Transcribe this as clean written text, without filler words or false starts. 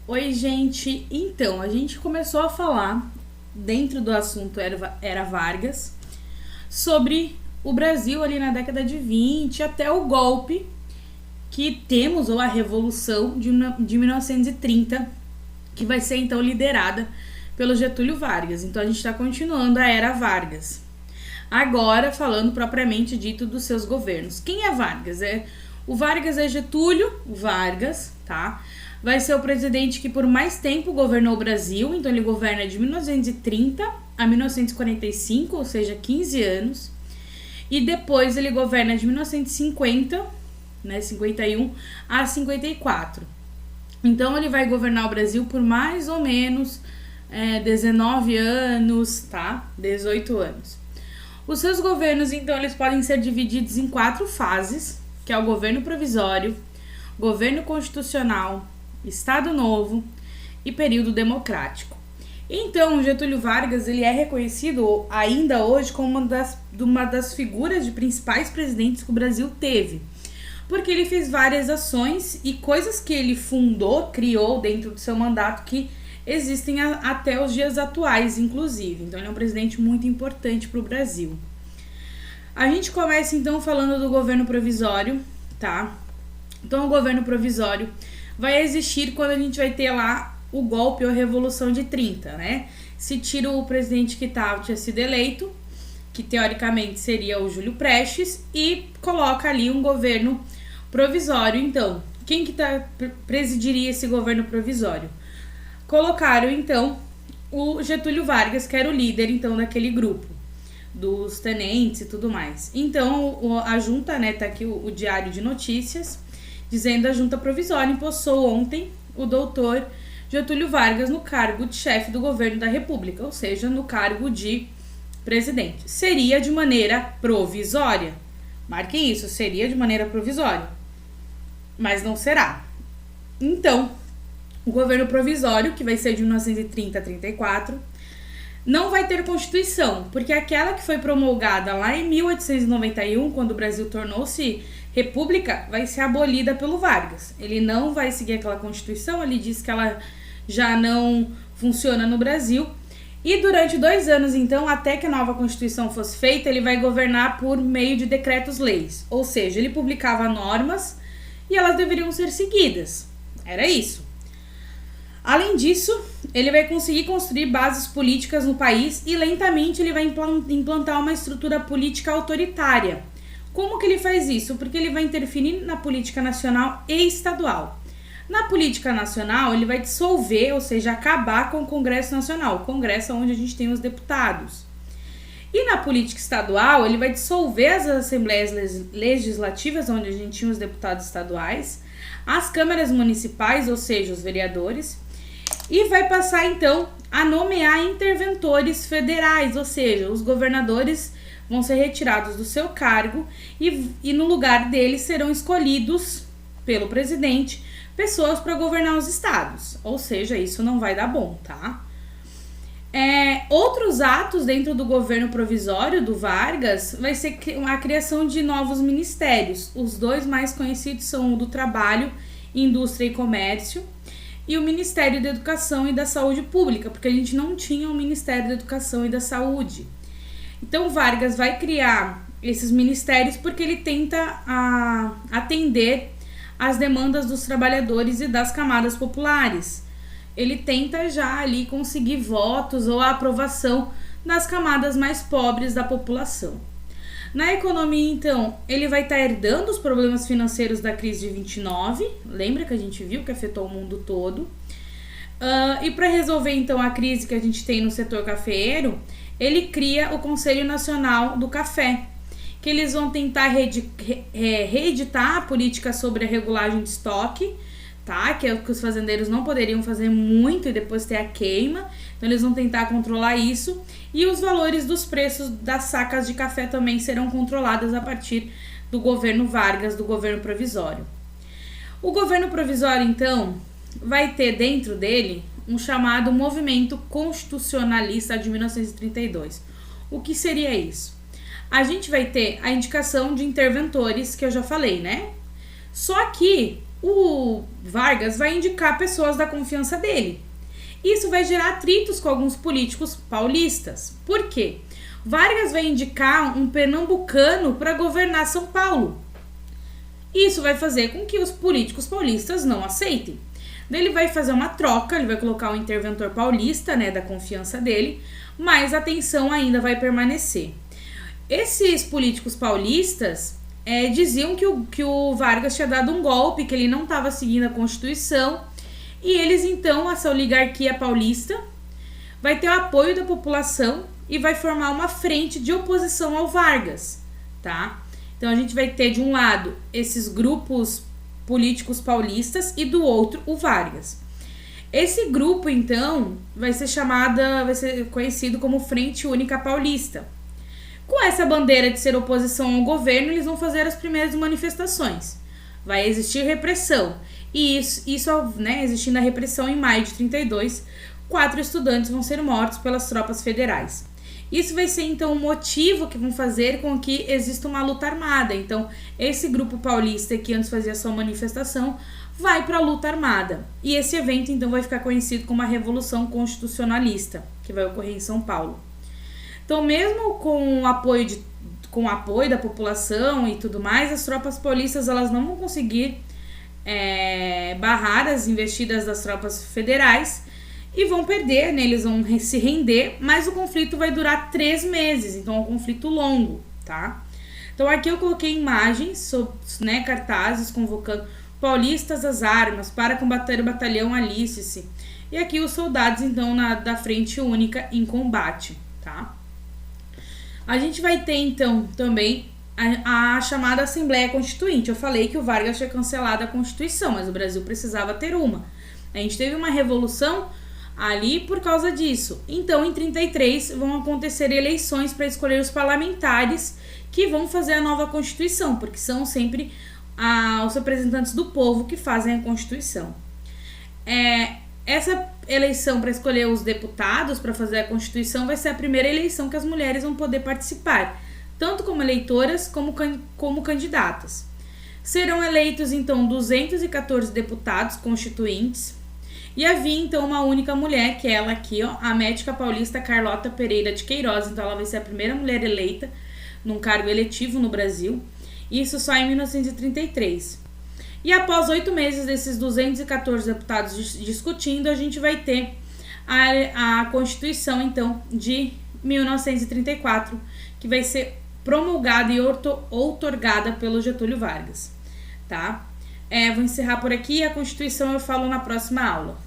Oi, gente. Então, a gente começou a falar, dentro do assunto Era Vargas, sobre o Brasil ali na década de 20 até o golpe que temos, ou a Revolução de 1930, que vai ser então liderada pelo Getúlio Vargas. Então, a gente está continuando a Era Vargas. Agora, falando propriamente dito dos seus governos. Quem é Vargas? O Vargas é Getúlio Vargas, tá? Vai ser o presidente que por mais tempo governou o Brasil, então ele governa de 1930 a 1945, ou seja, 15 anos. E depois ele governa de 1950, 51 a 54. Então ele vai governar o Brasil por mais ou menos 19 anos, tá? 18 anos. Os seus governos, então, eles podem ser divididos em 4 fases, que é o governo provisório, governo constitucional, Estado Novo e período democrático. Então, Getúlio Vargas ele é reconhecido ainda hoje como uma das figuras de principais presidentes que o Brasil teve, porque ele fez várias ações e coisas que ele fundou, criou dentro do seu mandato que existem até os dias atuais, inclusive. Então, ele é um presidente muito importante para o Brasil. A gente começa, então, falando do governo provisório, tá? Então, o governo provisório vai existir quando a gente vai ter lá o golpe ou a Revolução de 30, né? Se tira o presidente que tinha sido eleito, que teoricamente seria o Júlio Prestes, e coloca ali um governo provisório. Então, quem que presidiria esse governo provisório? Colocaram, então, o Getúlio Vargas, que era o líder, então, daquele grupo, dos tenentes e tudo mais. Então, a junta, né, tá aqui o Diário de Notícias, dizendo: a junta provisória empossou ontem o doutor Getúlio Vargas no cargo de chefe do governo da República, ou seja, no cargo de presidente. Seria de maneira provisória. Marquem isso, seria de maneira provisória. Mas não será. Então, o governo provisório, que vai ser de 1930 a 34, não vai ter Constituição, porque aquela que foi promulgada lá em 1891, quando o Brasil tornou-se república, vai ser abolida pelo Vargas. Ele não vai seguir aquela Constituição, ele diz que ela já não funciona no Brasil. E durante 2 anos, então, até que a nova Constituição fosse feita, ele vai governar por meio de decretos-leis. Ou seja, ele publicava normas e elas deveriam ser seguidas. Era isso. Além disso, ele vai conseguir construir bases políticas no país e lentamente ele vai implantar uma estrutura política autoritária. Como que ele faz isso? Porque ele vai interferir na política nacional e estadual. Na política nacional, ele vai dissolver, ou seja, acabar com o Congresso Nacional, o Congresso onde a gente tem os deputados. E na política estadual, ele vai dissolver as assembleias legislativas, onde a gente tinha os deputados estaduais, as câmaras municipais, ou seja, os vereadores, e vai passar, então, a nomear interventores federais, ou seja, os governadores vão ser retirados do seu cargo e no lugar deles serão escolhidos pelo presidente pessoas para governar os estados. Ou seja, isso não vai dar bom, tá? Outros atos dentro do governo provisório do Vargas vai ser a criação de novos ministérios. Os 2 mais conhecidos são o do Trabalho, Indústria e Comércio e o Ministério da Educação e da Saúde Pública, porque a gente não tinha o Ministério da Educação e da Saúde. Então, Vargas vai criar esses ministérios porque ele tenta atender às demandas dos trabalhadores e das camadas populares. Ele tenta já ali conseguir votos ou a aprovação das camadas mais pobres da população. Na economia, então, ele vai estar herdando os problemas financeiros da crise de 29, lembra que a gente viu que afetou o mundo todo. E para resolver, então, a crise que a gente tem no setor cafeeiro, ele cria o Conselho Nacional do Café, que eles vão tentar reeditar a política sobre a regulagem de estoque, tá? Que é o que os fazendeiros não poderiam fazer muito e depois ter a queima. Então, eles vão tentar controlar isso. E os valores dos preços das sacas de café também serão controladas a partir do governo Vargas, do governo provisório. O governo provisório, então, vai ter dentro dele um chamado Movimento Constitucionalista de 1932. O que seria isso? A gente vai ter a indicação de interventores, que eu já falei, né? Só que o Vargas vai indicar pessoas da confiança dele. Isso vai gerar atritos com alguns políticos paulistas. Por quê? Vargas vai indicar um pernambucano para governar São Paulo. Isso vai fazer com que os políticos paulistas não aceitem. Daí ele vai fazer uma troca, ele vai colocar um interventor paulista, né, da confiança dele, mas a tensão ainda vai permanecer. Esses políticos paulistas diziam que o Vargas tinha dado um golpe, que ele não estava seguindo a Constituição, e eles então, essa oligarquia paulista, vai ter o apoio da população e vai formar uma frente de oposição ao Vargas, tá? Então a gente vai ter de um lado esses grupos políticos paulistas e do outro o Vargas. Esse grupo então vai ser conhecido como Frente Única Paulista. Com essa bandeira de ser oposição ao governo, eles vão fazer as primeiras manifestações. Vai existir repressão. E existindo a repressão, em maio de 32, 4 estudantes vão ser mortos pelas tropas federais. Isso vai ser, então, um motivo que vão fazer com que exista uma luta armada. Então, esse grupo paulista que antes fazia sua manifestação vai para a luta armada. E esse evento, então, vai ficar conhecido como a Revolução Constitucionalista, que vai ocorrer em São Paulo. Então, mesmo com o apoio da população e tudo mais, as tropas paulistas elas não vão conseguir barrar as investidas das tropas federais e vão perder, né? Eles vão se render, mas o conflito vai durar 3 meses, então é um conflito longo, tá? Então aqui eu coloquei imagens, cartazes convocando paulistas às armas para combater o batalhão Alícice, e aqui os soldados então da Frente Única em combate, tá? A gente vai ter então também a chamada Assembleia Constituinte. Eu falei que o Vargas tinha cancelado a Constituição, mas o Brasil precisava ter uma. A gente teve uma revolução ali por causa disso. Então, em 33, vão acontecer eleições para escolher os parlamentares que vão fazer a nova Constituição, porque são sempre os representantes do povo que fazem a Constituição. Essa eleição para escolher os deputados para fazer a Constituição vai ser a primeira eleição que as mulheres vão poder participar, tanto como eleitoras como candidatas. Serão eleitos, então, 214 deputados constituintes, e havia, então, uma única mulher, que é ela aqui, ó, a médica paulista Carlota Pereira de Queiroz. Então, ela vai ser a primeira mulher eleita num cargo eletivo no Brasil, isso só em 1933. E após 8 meses desses 214 deputados discutindo, a gente vai ter a Constituição, então, de 1934, que vai ser promulgada e outorgada pelo Getúlio Vargas, tá? Vou encerrar por aqui, a Constituição eu falo na próxima aula.